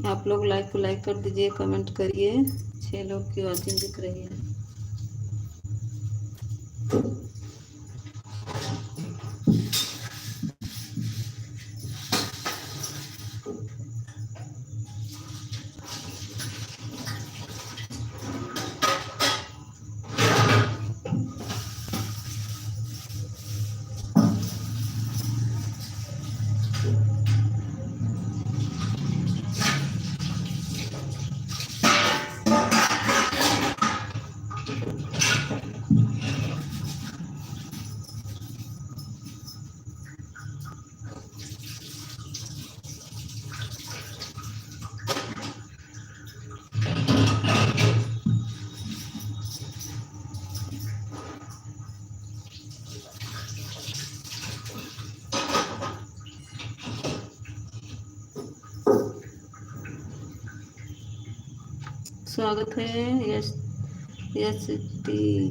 आप लोग लाइक को लाइक कर दीजिए, कमेंट करिए। 6 लोग की वॉचिंग दिख रही है। स्वागत है। यस, यस टी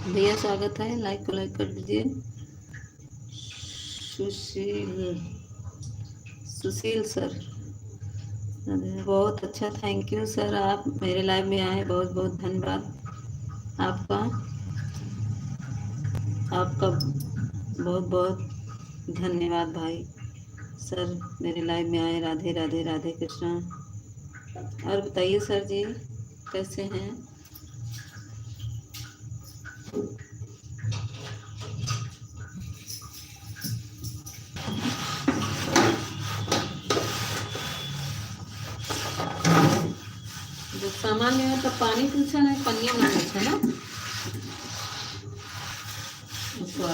भैया स्वागत है। लाइक को लाइक कर दीजिए। सुशील, सुशील सर, बहुत अच्छा, थैंक यू सर। आप मेरे लाइव में आए, बहुत बहुत धन्यवाद आपका। आपका बहुत बहुत धन्यवाद भाई सर, मेरे लाइव में आए। राधे राधे, राधे कृष्णा। और बताइए सर जी, कैसे हैं? जब सामान में हो तो पानी पूछा ना, पनिया ना पूछा ना, उसको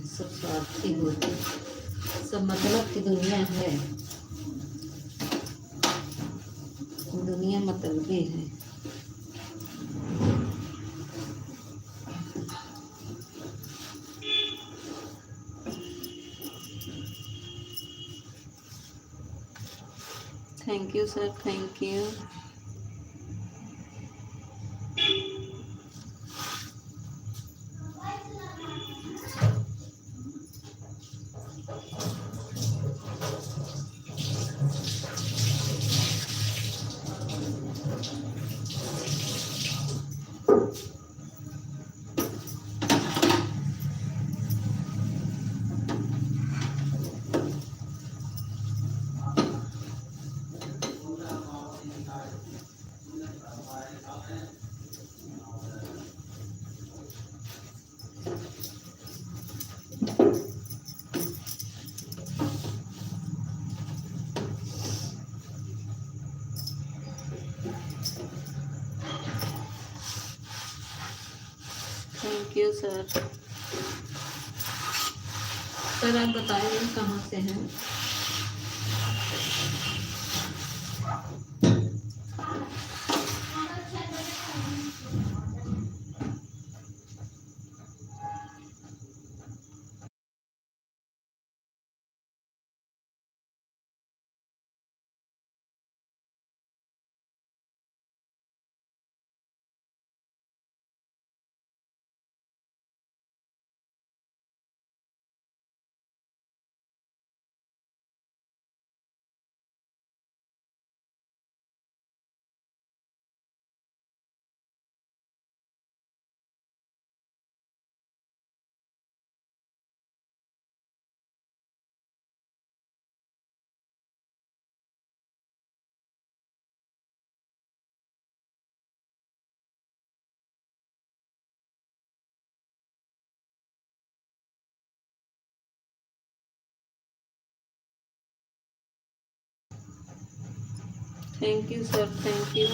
सब स्वार्थी होते, सब मतलब की दुनिया है, दुनिया मतलबी है। Thank you sir, thank you. Thank you sir. Sir आप बताइए कहाँ से हैं? Thank you sir, thank you.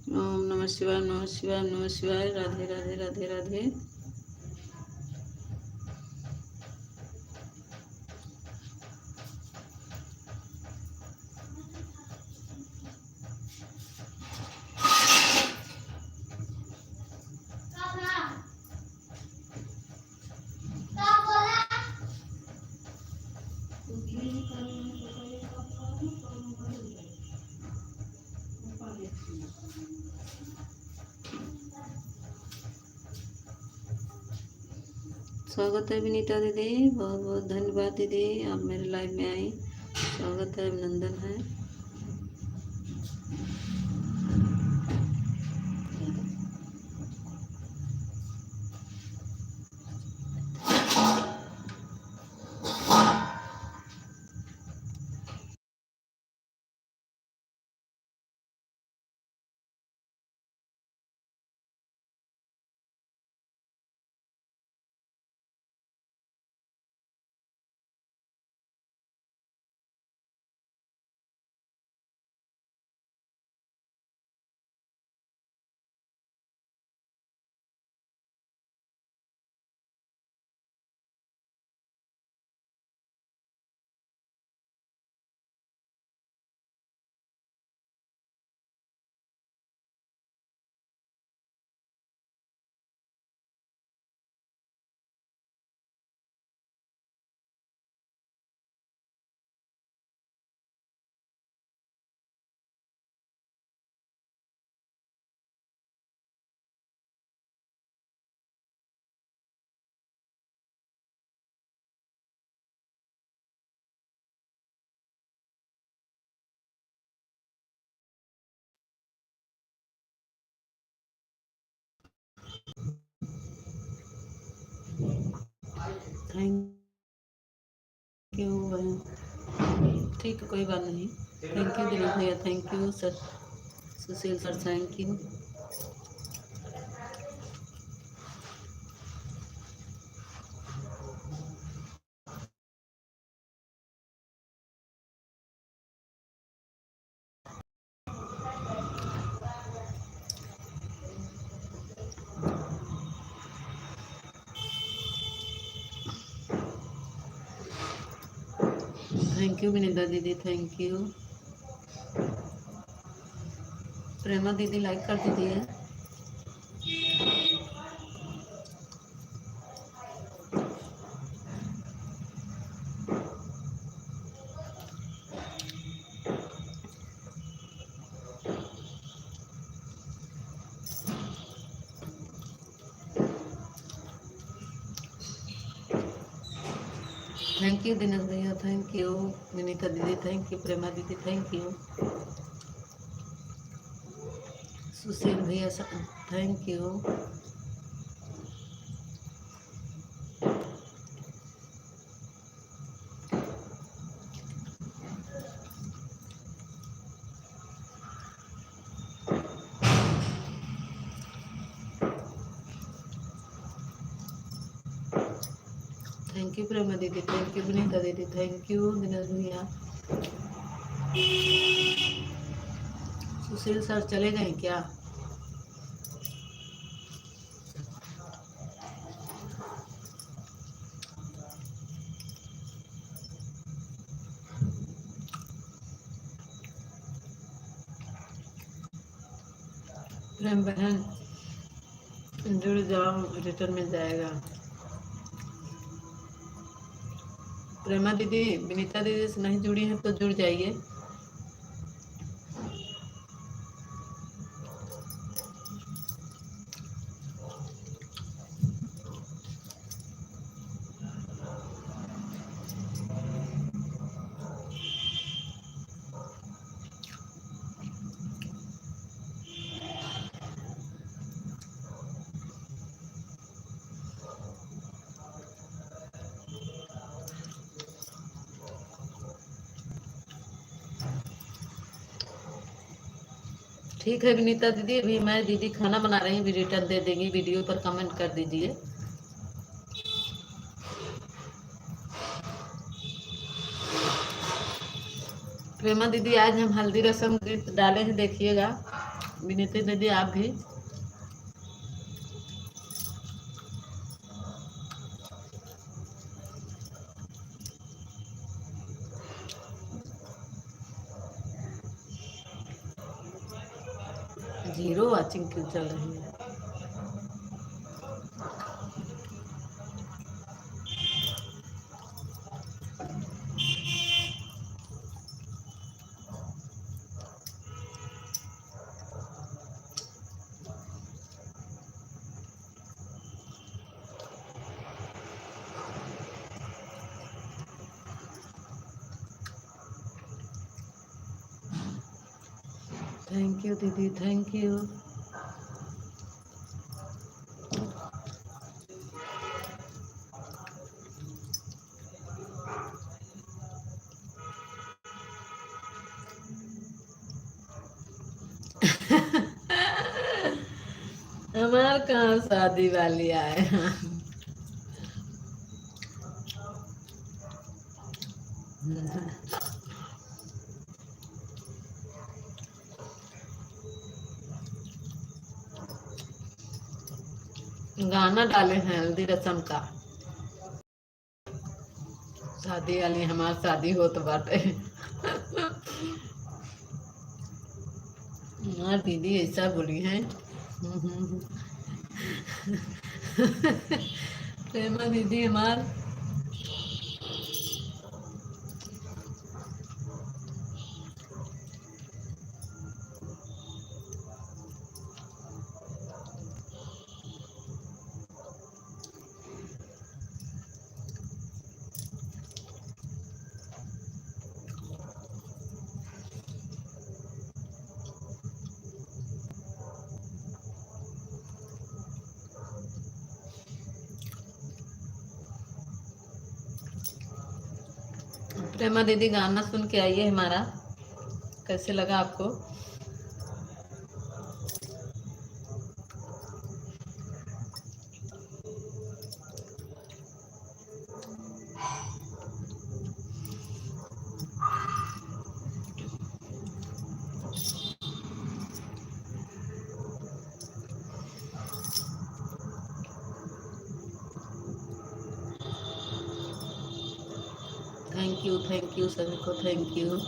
ओम नमः शिवाय, नमः शिवाय, नमः शिवाय। राधे राधे राधे राधे। स्वागत है विनीता दीदी, बहुत बहुत धन्यवाद दीदी, आप मेरे लाइव में आई। स्वागत है, अभिनंदन है। थैंक यू बहन। ठीक है, कोई बात नहीं। थैंक यू दिलीप भैया, thank you sir, Sushil sir, thank you. Thank you Vinita दीदी, थैंक यू। प्रेमा दीदी लाइक कर दीजिए। थैंक यू दिनेश भैया, थैंक यू। विनीता दीदी थैंक यू, प्रेमा दीदी थैंक यू, सुशील भैया thank you. Thank you Prema दीदी, थैंक यू विनीता दीदी, थैंक यू दिनेश भैया। सुशील सर चले गए क्या? प्रेम बहन जुड़ जाओ, रिटर्न मिल जाएगा। प्रेमा दीदी विनीता दीदी से नहीं जुड़ी है तो जुड़ जाइए। ठीक है विनीता दीदी, अभी मैं दीदी खाना बना रही हूँ, रिटर्न दे देंगी। वीडियो पर कमेंट कर दीजिए। प्रेमा दीदी आज हम हल्दी रसम गीत डाले हैं, देखिएगा। विनीता दीदी आप भी। जीरो वाचिंग क्यों चल रही है? थैंक यू दीदी, थैंक यू। हमार कहाँ शादी वाली आए। गाना डाले हैं हल्दी रसम का। शादी वाली हमार शादी हो तो बाटे। हमार दीदी ऐसा बोली है। प्रेमा दीदी हमार। प्रेमा दीदी गाना सुन के आइए हमारा, कैसे लगा आपको? थैंक यू सभी को, थैंक यू।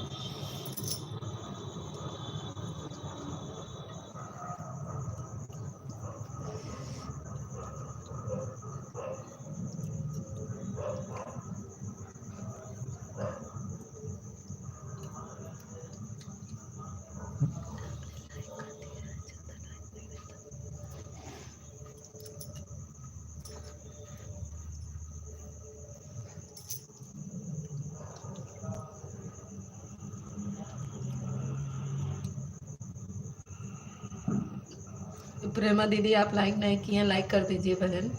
प्रेमा दीदी आप लाइक नहीं किए, लाइक कर दीजिए बहन।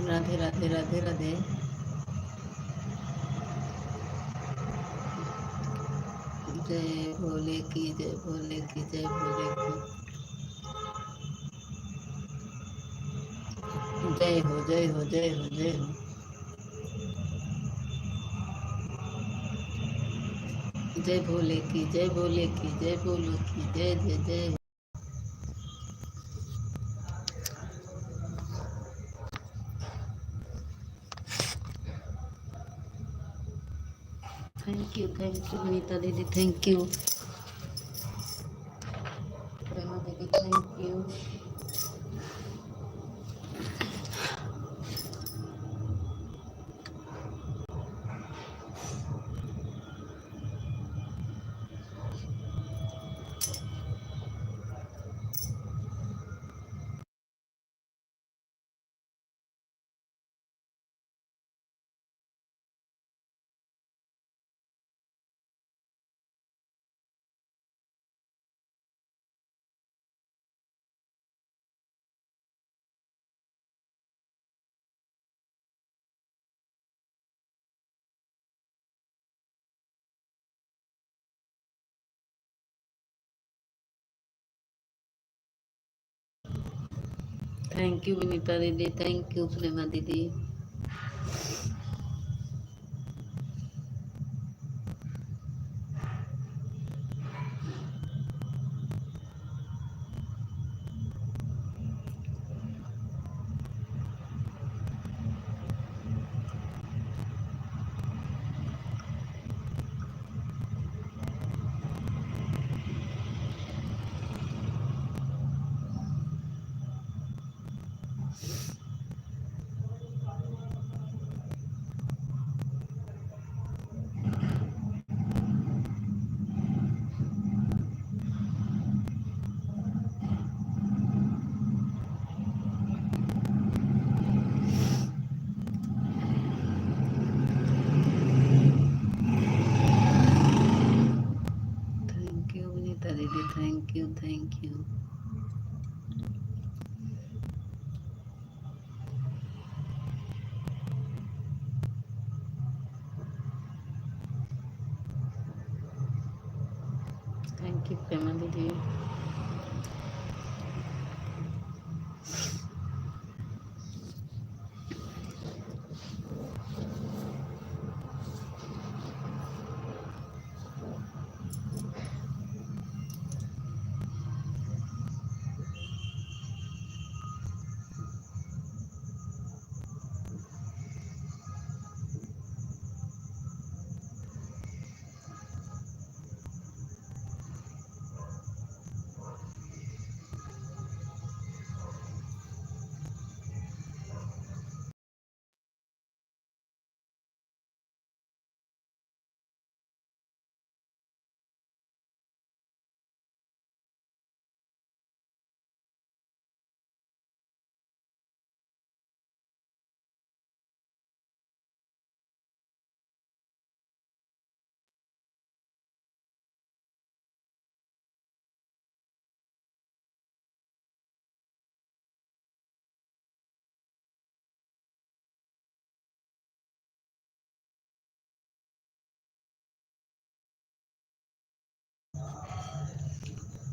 राधे राधे राधे राधे। जय भोले की, जय भोले की, जय भोले की। जय हो, जय हो, जय हो, जय हो। जय भोले की, जय भोले की, जय भोले की, जय जय जय। थैंक यू नीता दीदी, थैंक यू। प्रेमा दीदी thank you. Thank you Vinita दीदी, थैंक यू प्रेमा दीदी। थैंक यू प्रेमा दीदी।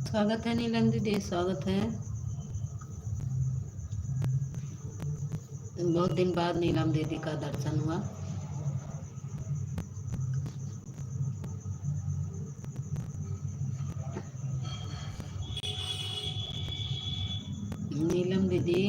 स्वागत है नीलम दीदी, स्वागत है। बहुत दिन बाद नीलम दीदी का दर्शन हुआ। नीलम दीदी,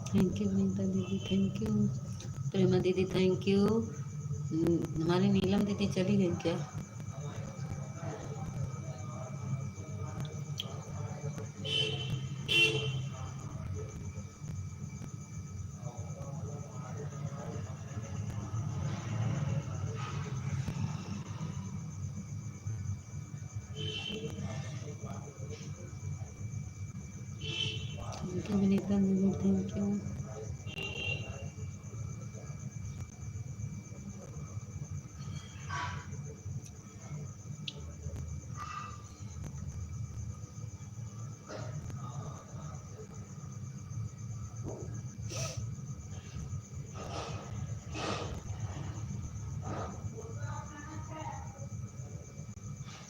थैंक यू नीता दीदी, थैंक यू प्रेमा दीदी, थैंक यू। हमारी नीलम दीदी चली गई क्या? थैंक यू विनीता दीदी, thank you.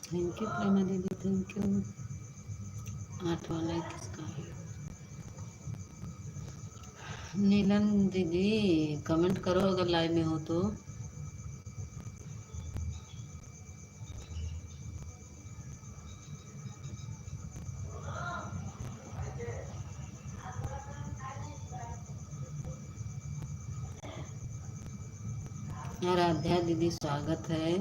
Thank you Prema दीदी, थैंक यू। 8 वाला किसका है? नीलम दीदी कमेंट करो अगर लाइव में हो तो। आराध्या दीदी स्वागत है,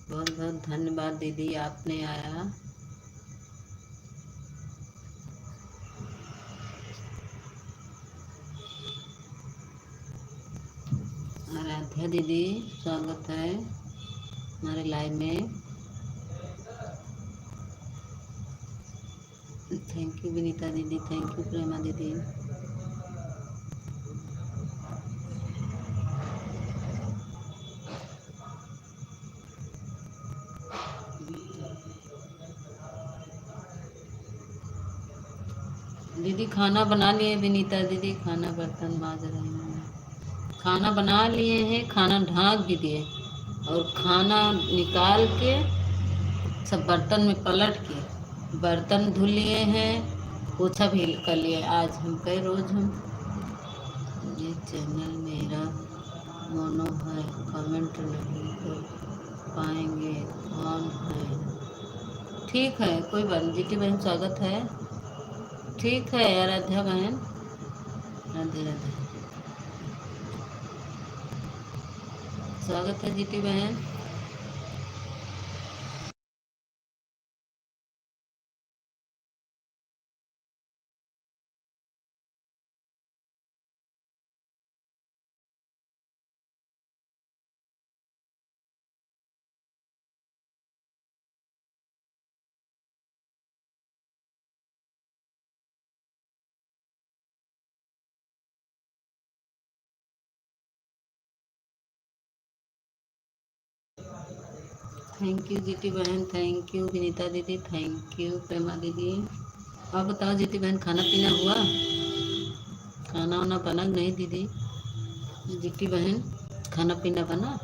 बहुत बहुत धन्यवाद दीदी आपने आया। आराध्या दीदी स्वागत है हमारे लाइव में। थैंक यू विनीता दीदी, थैंक यू प्रेमा दीदी। दीदी खाना बना लिए विनीता दीदी, खाना बर्तन माज रही हूँ। खाना बना लिए हैं, खाना ढाँक भी दिए और खाना निकाल के सब बर्तन में पलट के बर्तन धुल लिए हैं, पोछा भी कर लिए। आज हम कई रोज हम ये चैनल मेरा मोनो है, कमेंट नहीं कर पाएंगे, कौन है? ठीक है, कोई बात नहीं। जीटी बहन स्वागत है। ठीक है आराध्या बहन, राधे राधे, स्वागत है जीटी बहन। थैंक यू जीती बहन, थैंक यू विनीता दीदी, थैंक यू प्रेमा दीदी। आप बताओ जीती बहन, खाना पीना हुआ? खाना वाना बना नहीं दीदी? जीती बहन खाना पीना बना?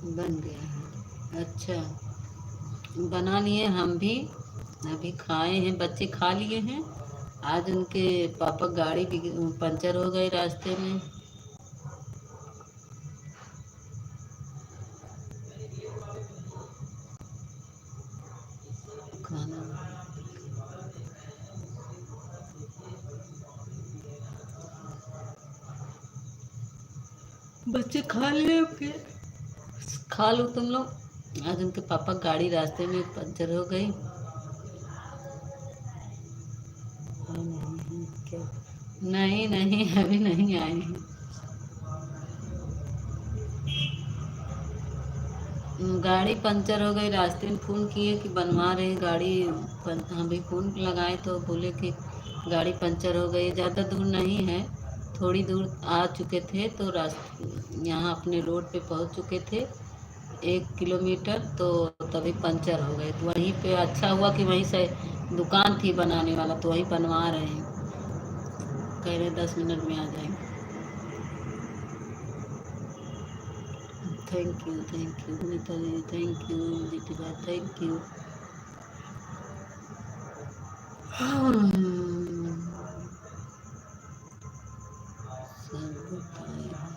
बन गया है, अच्छा। बना लिए हम भी, अभी खाए हैं, बच्चे खा लिए हैं। आज उनके पापा गाड़ी पंचर हो गई रास्ते में। खाना बच्चे खा लिए, फिर खा लो तुम लोग। आज उनके पापा गाड़ी रास्ते में पंचर हो गई। क्या? नहीं नहीं, अभी नहीं आए हैं। गाड़ी पंचर हो गई रास्ते में, फ़ोन किए कि बनवा रहे हैं गाड़ी। हम भी फ़ोन लगाए तो बोले कि गाड़ी पंचर हो गई। ज़्यादा दूर नहीं है, थोड़ी दूर आ चुके थे तो रास्ते यहाँ अपने रोड पे पहुँच चुके थे 1 किलोमीटर, तो तभी पंचर हो गए। तो वहीं पे अच्छा हुआ कि वहीं से दुकान थी बनाने वाला, तो वहीं बनवा रहे हैं। कह रहे 10 मिनट में आ जाएंगे। Thank you Neeta ji, thank you जीती बात, थैंक यू। सब बताए हैं।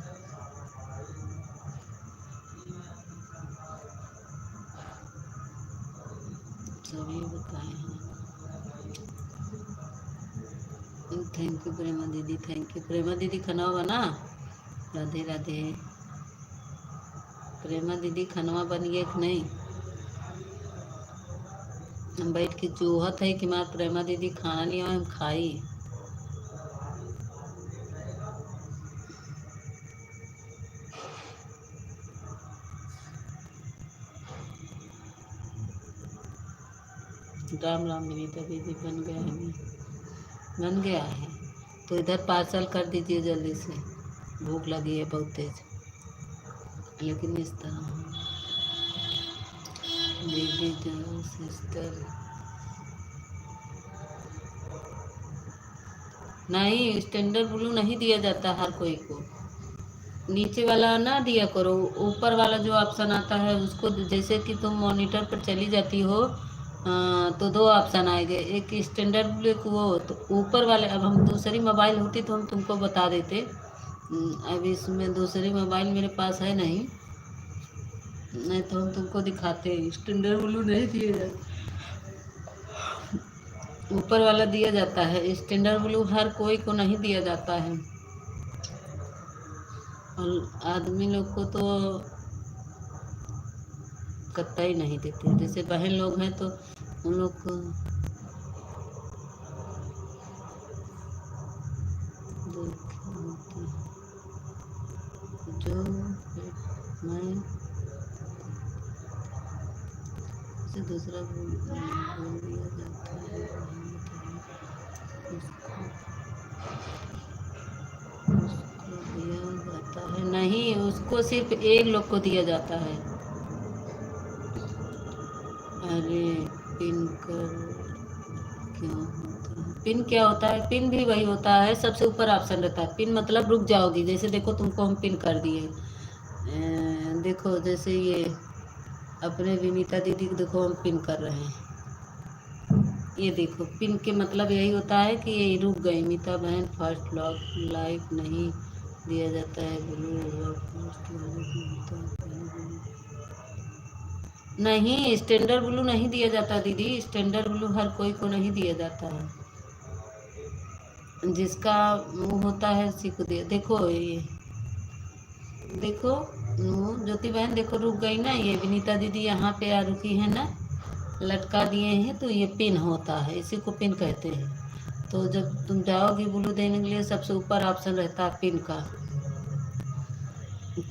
सभी बताए हैं। थैंक यू प्रेमा दीदी, थैंक यू प्रेमा दीदी। खाना बना? राधे राधे। प्रेमा दीदी खाना बन गया कि नहीं? हम बैठ के जोहत है कि मार प्रेमा दीदी खाना नहीं आए, हम खाई। राम राम विनीता दीदी, बन गया है, बन गया है। तो इधर पार्सल कर दीजिए जल्दी से, भूख लगी है बहुत तेज। लेकिन इस तरह दीदी जाओ सिस्टर, नहीं स्टैंडर्ड ब्लू नहीं दिया जाता हर कोई को। नीचे वाला ना दिया करो, ऊपर वाला जो ऑप्शन आता है उसको। जैसे कि तुम मॉनिटर पर चली जाती हो, तो 2 ऑप्शन आएंगे, एक स्टैंडर्ड ब्लू, एक वो। तो ऊपर वाले, अब हम दूसरी मोबाइल होती तो हम तुमको बता देते। अब इसमें दूसरी मोबाइल मेरे पास है नहीं, नहीं तो हम तुमको दिखाते। स्टैंडर्ड ब्लू नहीं दिए जाते, ऊपर वाला दिया जाता है। स्टैंडर्ड ब्लू हर कोई को नहीं दिया जाता है, और आदमी लोग को तो कतई नहीं देते। जैसे बहन लोग हैं तो उन लोग को जो मैं से दूसरा बोल दिया जाता है, उसको दिया जाता है नहीं, उसको सिर्फ एक लोग को दिया जाता है। अरे पिन कर क्या होता है? पिन क्या होता है? पिन भी वही होता है, सबसे ऊपर ऑप्शन रहता है। पिन मतलब रुक जाओगी, जैसे देखो तुमको हम पिन कर दिए। देखो जैसे ये अपने विनीता दीदी को देखो हम पिन कर रहे हैं, ये देखो पिन के मतलब यही होता है कि ये रुक गई। मीता बहन फर्स्ट लॉक लाइक नहीं दिया जाता है, ब्लू नहीं, स्टैंडर्ड ब्लू नहीं दिया जाता दीदी। स्टैंडर्ड ब्लू हर कोई को नहीं दिया जाता है, जिसका मुंह होता है उसी को दिया। देखो ये देखो ज्योति बहन, देखो रुक गई ना, ये विनीता दीदी यहाँ पे आ रुकी है ना, लटका दिए हैं, तो ये पिन होता है, इसी को पिन कहते हैं। तो जब तुम जाओगी ब्लू देने के लिए, सबसे ऊपर ऑप्शन रहता है पिन का,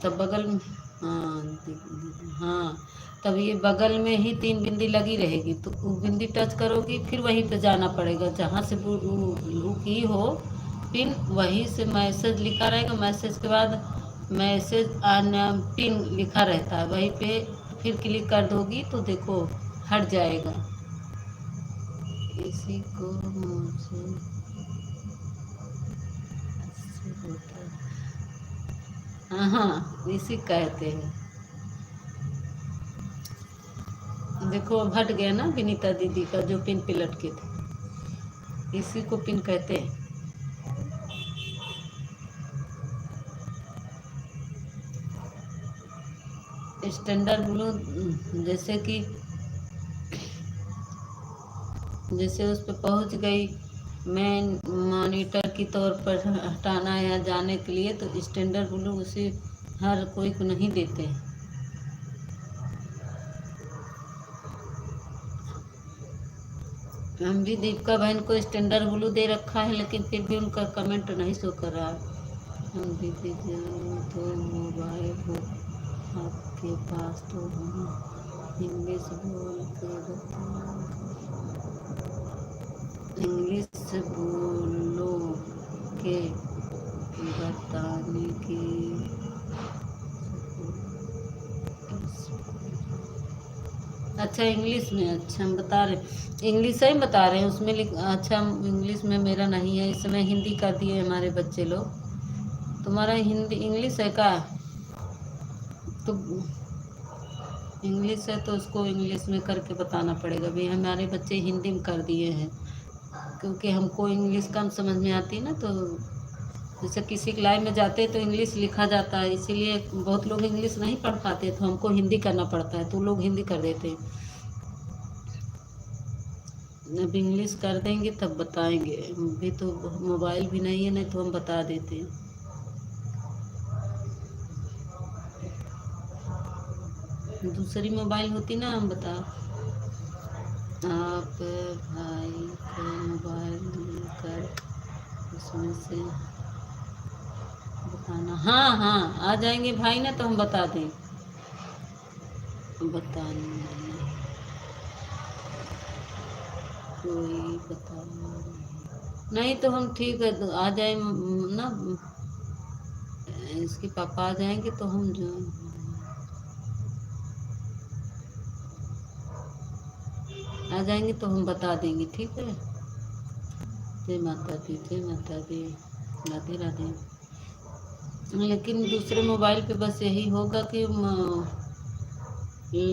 तब बगल में हाँ हाँ, तब ये बगल में ही 3 बिंदी लगी रहेगी, तो वो बिंदी टच करोगी, फिर वहीं पे जाना पड़ेगा जहाँ से वो की हो पिन, वहीं से मैसेज लिखा रहेगा, मैसेज के बाद मैसेज आना पिन लिखा रहता है, वहीं पे फिर क्लिक कर दोगी तो देखो हट जाएगा। इसी को मुझे इससे होता है। हाँ हाँ, इसी कहते हैं। देखो अब हट गया ना विनीता दीदी का जो पिन पे लटके थे, इसी को पिन कहते हैं। स्टैंडर्ड ब्लू, जैसे उस पर पहुंच गई, मैं मॉनिटर की तौर पर हटाना या जाने के लिए, तो स्टैंडर्ड ब्लू उसे हर कोई को नहीं देते। हम भी दीपिका बहन को स्टैंडर्ड ब्लू दे रखा है, लेकिन फिर भी उनका कमेंट नहीं शो कर रहा है। हम दीदी तो मोबाइल हो आपके पास तो हम इंग्लिश बोल के इंग्लिश बोलो के बताने की। अच्छा इंग्लिश में, अच्छा हम बता रहे इंग्लिश ही बता रहे हैं, उसमें अच्छा इंग्लिश में मेरा नहीं है, इस समय हिंदी कर दिए हमारे बच्चे लोग। तुम्हारा हिंदी इंग्लिश है का? तो इंग्लिश है तो उसको इंग्लिश में करके बताना पड़ेगा भाई, हमारे बच्चे हिंदी में कर दिए हैं, क्योंकि हमको इंग्लिश कम समझ में आती है ना, तो जैसे किसी लाइन में जाते हैं तो इंग्लिश लिखा जाता है, इसीलिए बहुत लोग इंग्लिश नहीं पढ़ पाते, तो हमको हिंदी करना पड़ता है, तो लोग हिंदी कर देते हैं। अब इंग्लिश कर देंगे तब बताएंगे, भी तो मोबाइल भी नहीं है, नहीं तो हम बता देते। दूसरी मोबाइल होती ना, हम बता, आप भाई का मोबाइल लेकर उसमें से बताना। हाँ हाँ, आ जाएंगे भाई ना तो हम बता दें, बताने कोई बता नहीं तो हम ठीक है, तो आ जाए ना, इसके पापा आ जाएंगे तो हम जो आ जाएंगे तो हम बता देंगे, ठीक है। जय माता दी, जय माता दी, राधे राधे। लेकिन दूसरे मोबाइल पे बस यही होगा कि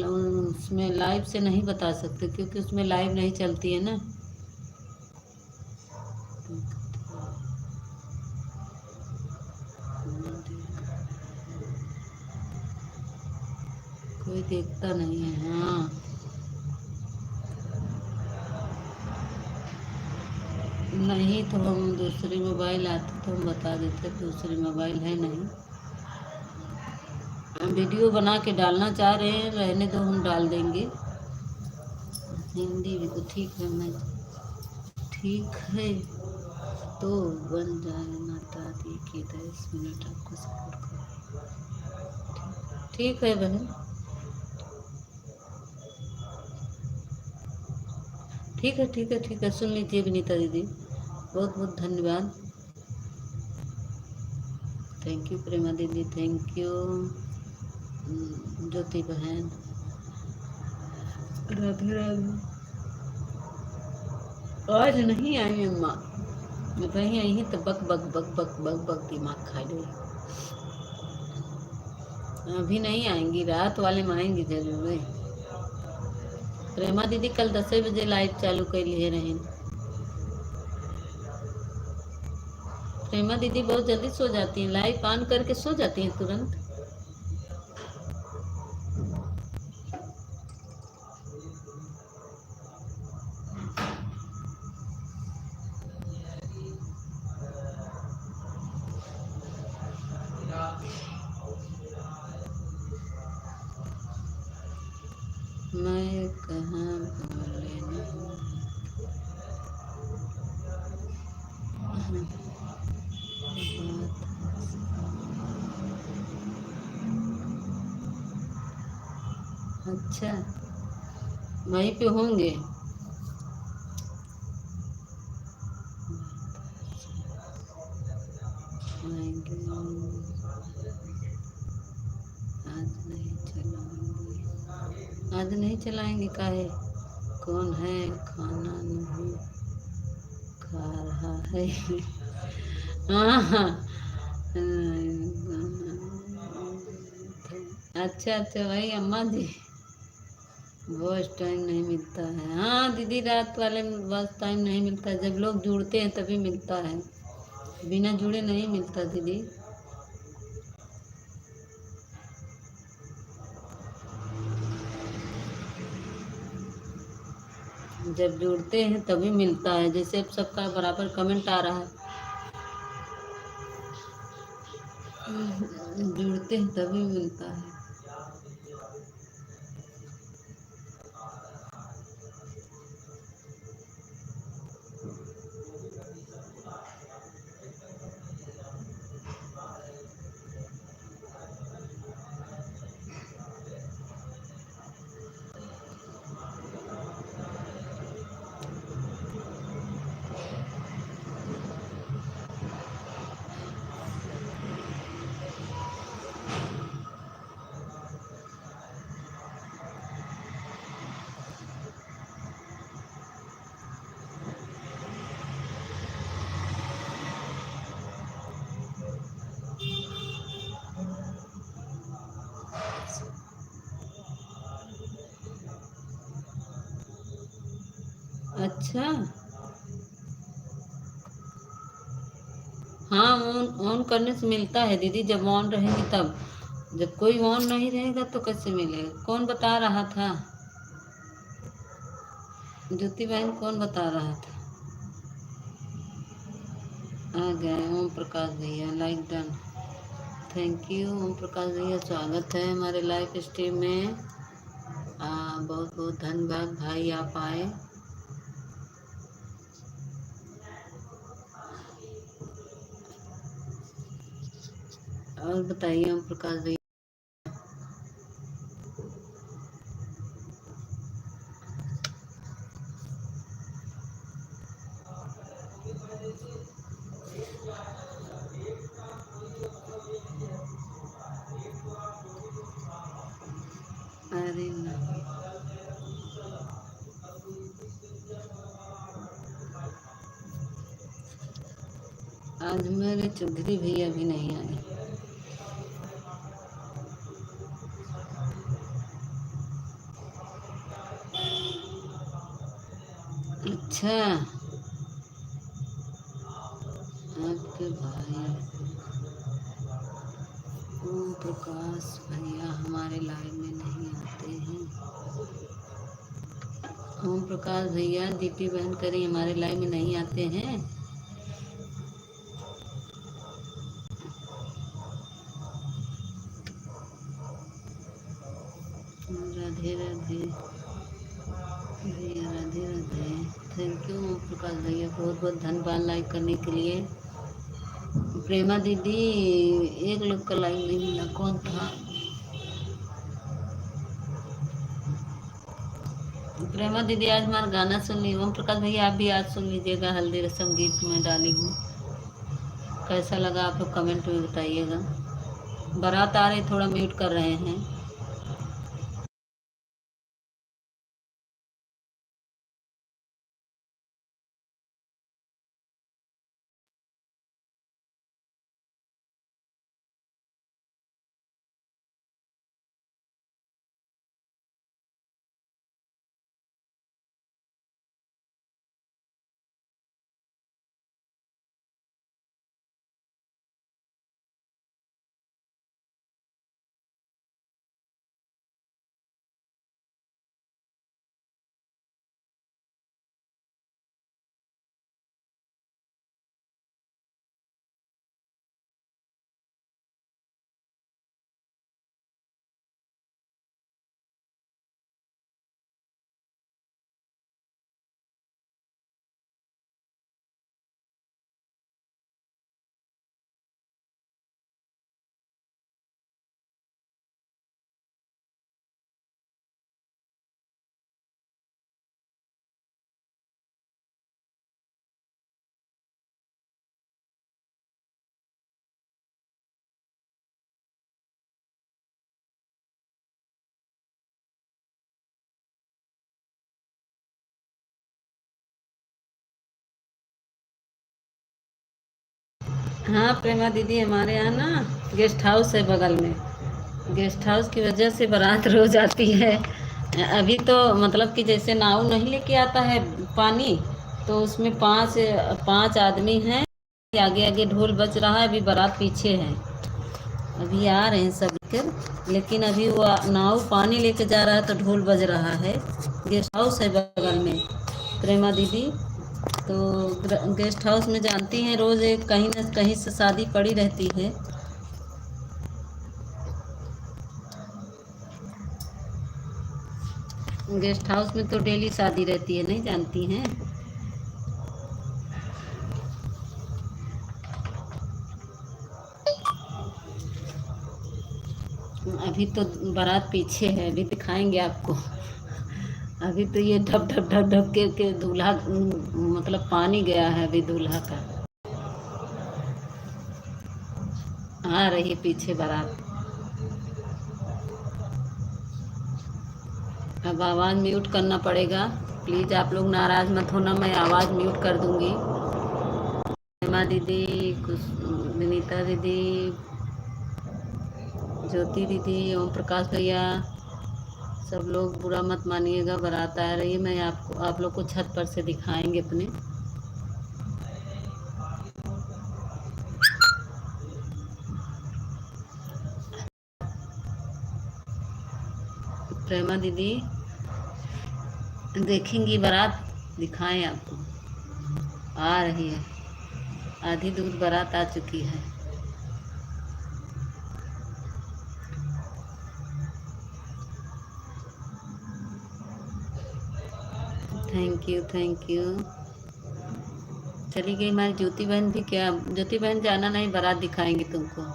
उसमें लाइव से नहीं बता सकते, क्योंकि उसमें लाइव नहीं चलती है ना। कोई देखता नहीं है, हाँ। नहीं तो हम दूसरी मोबाइल आती तो हम बता देते, दूसरी मोबाइल है नहीं। हम वीडियो बना के डालना चाह रहे हैं, रहने दो हम डाल देंगे। हिंदी भी तो ठीक है, मैं ठीक है तो बन जाए, माता दी की 10 मिनट आपको सपोर्ट कर। ठीक है बहन, ठीक है ठीक है ठीक है, सुन लीजिए विनीता दीदी, बहुत बहुत धन्यवाद। थैंक यू प्रेमा दीदी, थैंक यू ज्योति बहन, राधे राधे। आज नहीं आई अम्मा, वहीं आई ही तो बक बक बक बक बक बक दिमाग खा गई। अभी नहीं आएंगी, रात वाले में आएंगी जरूर। प्रेमा दीदी कल 10 बजे लाइट चालू कर लिए रहे। प्रेमा दीदी बहुत जल्दी सो जाती हैं, लाइट ऑन करके सो जाती हैं तुरंत। मैं कहाँ बोले नहीं। अच्छा, वहीं पे होंगे। आएंगे। आज नहीं चलाएंगे। आज नहीं चलाएंगे काहे? कौन है? खाना नहीं खा रहा है। हाँ हाँ। अच्छा अच्छा, भाई अम्मा जी, बस टाइम नहीं मिलता है। हाँ दीदी, रात वाले में बस टाइम नहीं मिलता है। जब लोग जुड़ते हैं तभी मिलता है, बिना जुड़े नहीं मिलता दीदी। जब जुड़ते हैं तभी मिलता है। जैसे अब सबका बराबर कमेंट आ रहा है, जुड़ते हैं तभी मिलता है। अच्छा, हाँ ऑन ऑन करने से मिलता है दीदी, जब ऑन रहेंगे तब। जब कोई ऑन नहीं रहेगा तो कैसे मिलेगा? कौन बता रहा था? ज्योति बहन कौन बता रहा था? आ गए ओम प्रकाश भैया, like done. Thank you Om Prakash भैया, स्वागत है हमारे लाइव स्ट्रीम में। बहुत बहुत धन्यवाद भाई, आप आए। और बताइए ओम प्रकाश भैया। अरे नहीं, आज मेरे चौधरी भैया भी नहीं आए। अच्छा, आपके भाई ओम प्रकाश भैया हमारे लाइव में नहीं आते हैं। ओम प्रकाश भैया, दीपी बहन करी हमारे लाइव में नहीं आते हैं। राधे राधे भैया, राधे राधे। थैंक यू ओम प्रकाश भैया, बहुत बहुत धन्यवाद लाइक करने के लिए। प्रेमा दीदी, एक लोग का लाइक नहीं मिला, कौन था? प्रेमा दीदी, आज हमारा गाना सुन ली। ओम प्रकाश भैया, आप भी आज सुन लीजिएगा, हल्दी रसम गीत में डाली हूँ। कैसा लगा आप लोग कमेंट में बताइएगा। बारात आ रही, थोड़ा म्यूट कर रहे हैं। हाँ प्रेमा दीदी, हमारे यहाँ ना गेस्ट हाउस है बगल में। गेस्ट हाउस की वजह से बारात रोज आती है। अभी तो मतलब कि जैसे नाव नहीं लेके आता है पानी, तो उसमें पांच पांच आदमी हैं। आगे आगे ढोल बज रहा है, अभी बारात पीछे है। अभी आ रहे हैं सब लेकर, लेकिन अभी वो नाव पानी लेके जा रहा है तो ढोल बज रहा है। गेस्ट हाउस है बगल में प्रेमा दीदी। तो गेस्ट हाउस में जानती हैं रोज एक कहीं न कहीं से शादी पड़ी रहती है। गेस्ट हाउस में तो डेली शादी रहती है, नहीं जानती हैं। अभी तो बारात पीछे है, अभी दिखाएंगे आपको। अभी तो ये ढप ढप ढप ढप के दूल्हा मतलब पानी गया है अभी दूल्हा का। आ रही है पीछे बारात। अब आवाज़ म्यूट करना पड़ेगा। प्लीज़ आप लोग नाराज़ मत होना, मैं आवाज़ म्यूट कर दूंगी। हेमा दीदी, कुछ विनीता दीदी, ज्योति दीदी, ओम प्रकाश भैया, सब लोग बुरा मत मानिएगा। बारात आ रही है, मैं आपको आप लोग को छत पर से दिखाएंगे अपने। प्रेमा दीदी देखेंगी बारात, दिखाएं आपको। आ रही है, आधी दूर बारात आ चुकी है। Thank you thank you. चली गई हमारी ज्योति बहन भी क्या? ज्योति बहन जाना नहीं, बारात दिखाएंगे तुमको।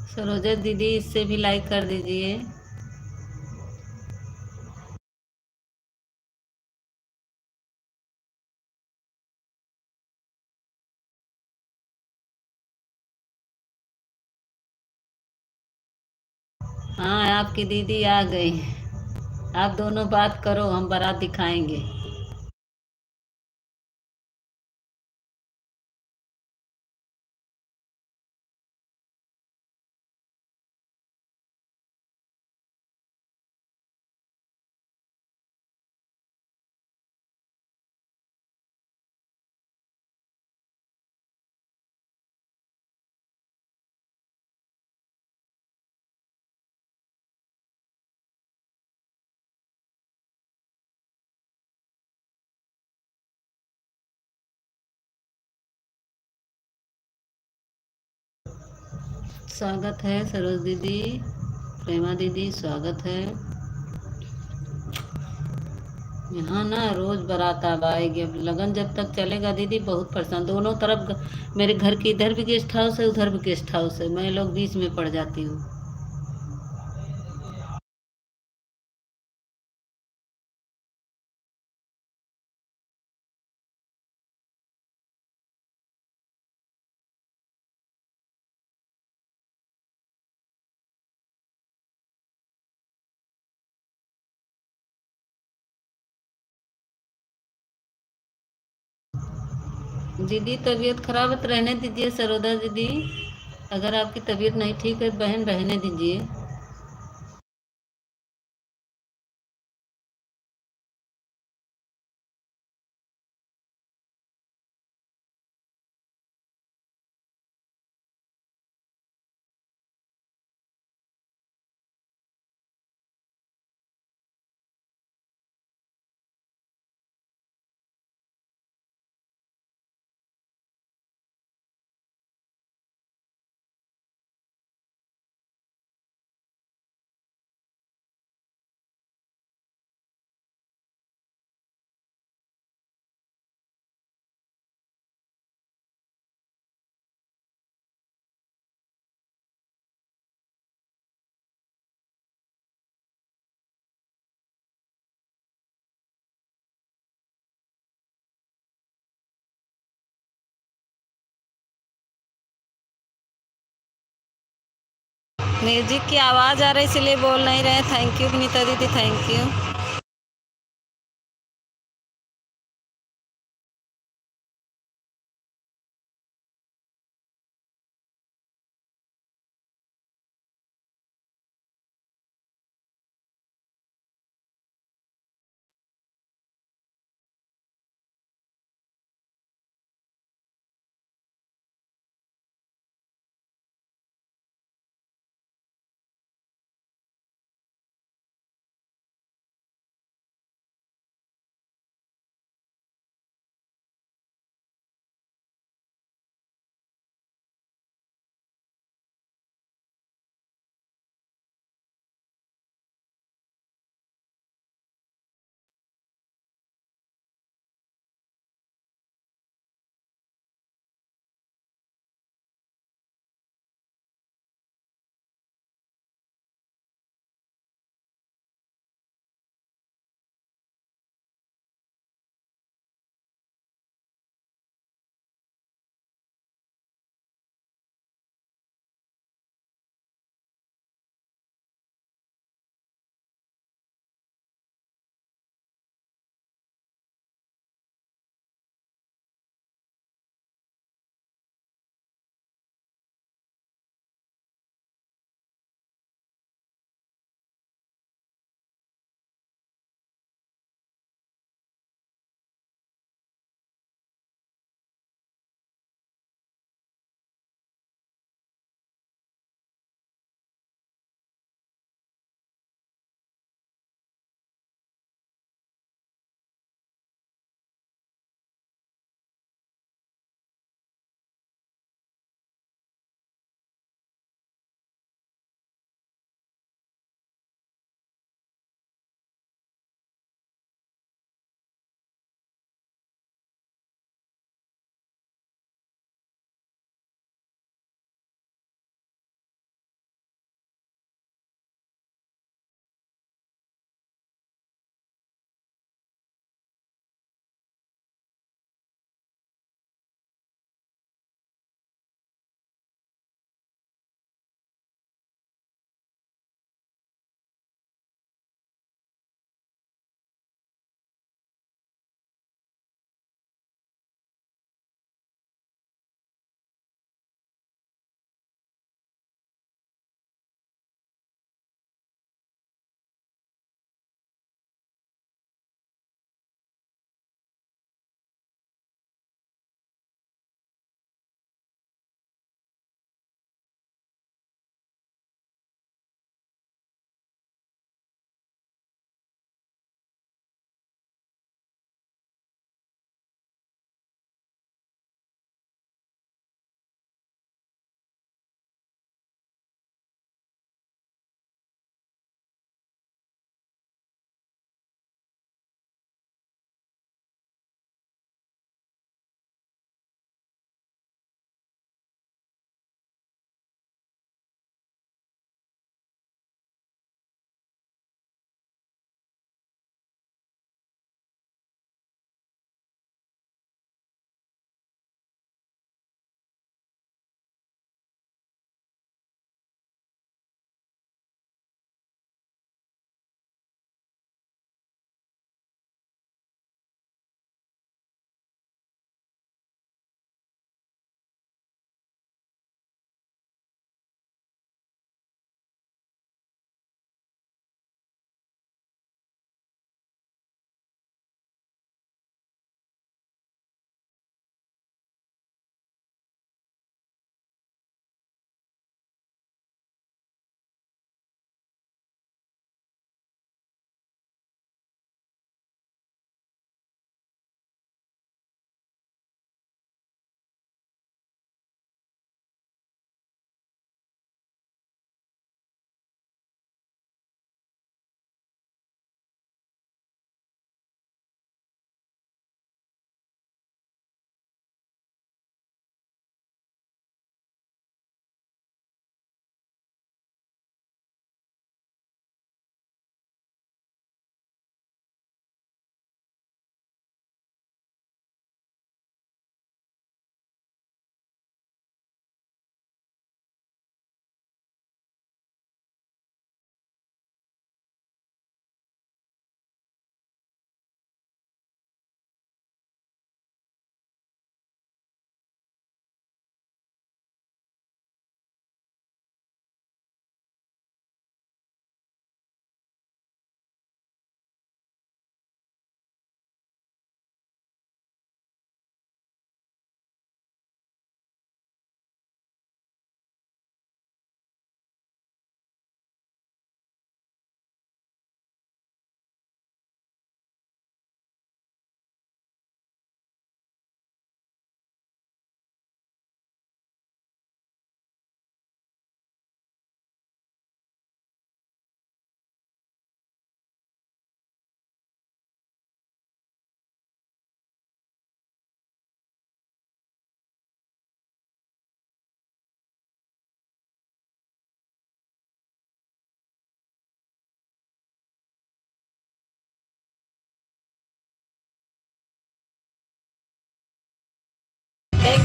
सरोजा दीदी, इससे भी लाइक कर दीजिए। हाँ, आपकी दीदी आ गई। आप दोनों बात करो, हम बारात दिखाएंगे। स्वागत है सरोज दीदी, प्रेमा दीदी, स्वागत है। यहाँ ना रोज बारात अब आएगी। अब लगन जब तक चलेगा दीदी, बहुत परेशान दोनों तरफ। मेरे घर के इधर भी गेस्ट हाउस है, उधर भी गेस्ट हाउस है, मैं लोग बीच में पड़ जाती हूँ। दीदी तबीयत खराब है तो रहने दीजिए सरोदा दीदी। अगर आपकी तबीयत नहीं ठीक है बहन, रहने दीजिए। म्यूजिक की आवाज़ आ रही इसलिए बोल नहीं रहे। थैंक यू विनीता दीदी, थैंक यू।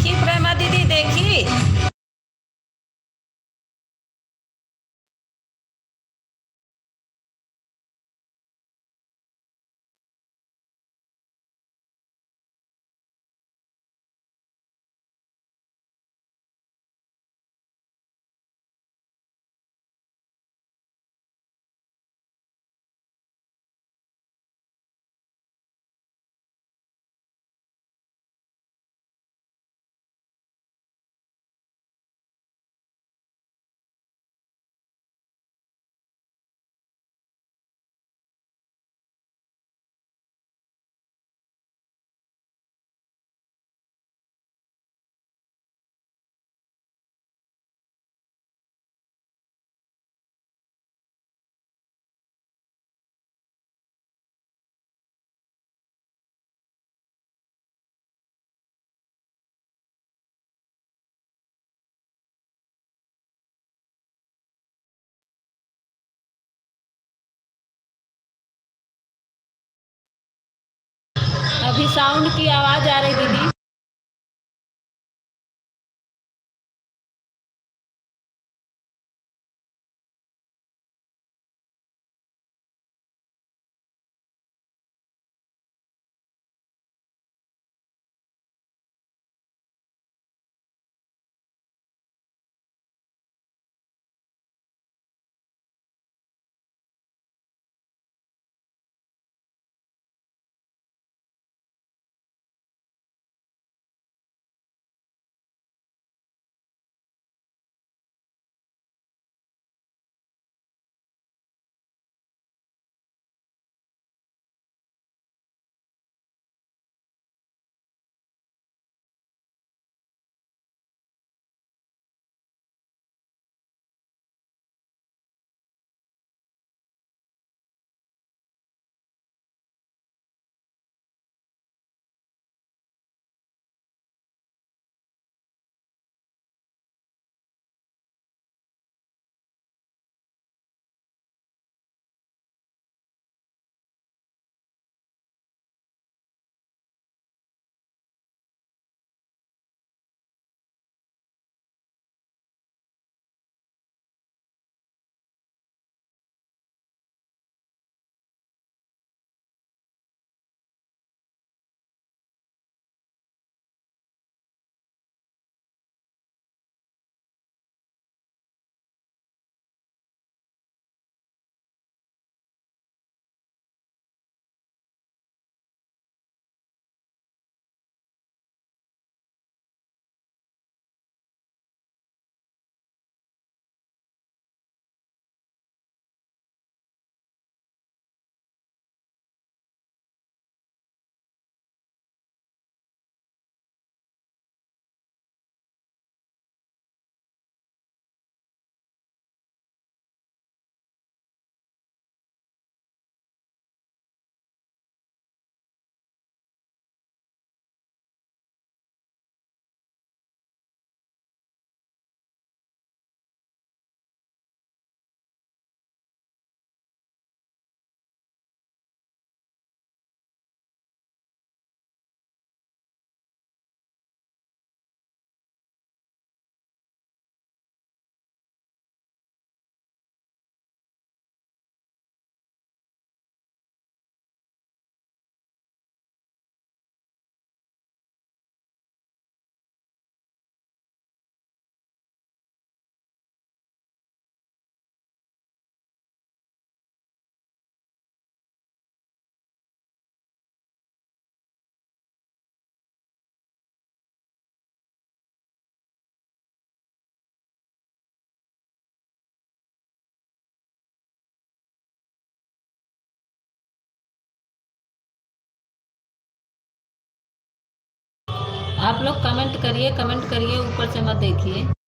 देखी प्रेमा दीदी, देखी। अभी साउंड की आवाज आ रही दीदी। आप लोग कमेंट करिए, कमेंट करिए, ऊपर से मत देखिए।